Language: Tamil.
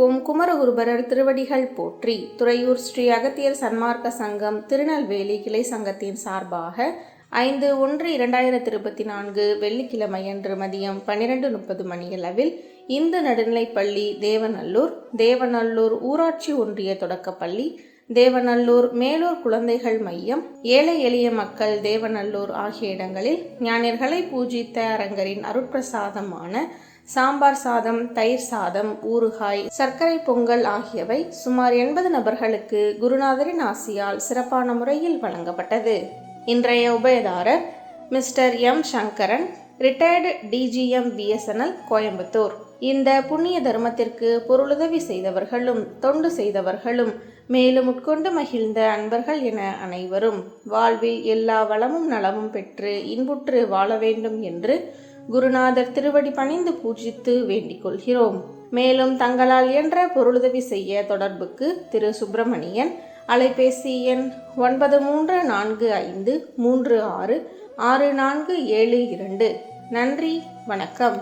ஓம் குமரகுருபரர் திருவடிகள் போற்றி. துறையூர் ஸ்ரீ அகத்தியர் சன்மார்க்க சங்கம் திருநெல்வேலி கிளை சங்கத்தின் சார்பாக 5/1/2024 வெள்ளிக்கிழமையன்று மதியம் 12:30 மணியளவில் இந்து நடுநிலைப்பள்ளி தேவநல்லூர் ஊராட்சி ஒன்றிய தொடக்கப்பள்ளி தேவநல்லூர் மேலூர் குழந்தைகள் மையம் ஏழை எளிய மக்கள் தேவநல்லூர் ஆகிய இடங்களில் ஞானியர்களை பூஜித்த அரங்கரின் அருட்பிரசாதமான சாம்பார் சாதம், தயிர் சாதம், ஊறுகாய், சர்க்கரை பொங்கல் ஆகியவை சுமார் 80 நபர்களுக்கு குருநாதரின் ஆசியால் சிறப்பான முறையில் வழங்கப்பட்டது. இன்றைய உபயதாரர் mister M. Sankaran, retired DGM BSNL Coimbatore. இந்த புண்ணிய தர்மத்திற்கு பொருளுதவி செய்தவர்களும் தொண்டு செய்தவர்களும் மேலும் உட்கொண்டு மகிழ்ந்த அன்பர்கள் என அனைவரும் வாழ்வில் எல்லா வளமும் நலமும் பெற்று இன்புற்று வாழ வேண்டும் என்று குருநாதர் திருவடி பணிந்து பூஜித்து வேண்டிக் கொள்கிறோம். மேலும் தங்களால் இயன்ற பொருளுதவி செய்ய தொடர்புக்கு திரு சுப்பிரமணியன், அலைபேசி எண் 9345366472. நன்றி, வணக்கம்.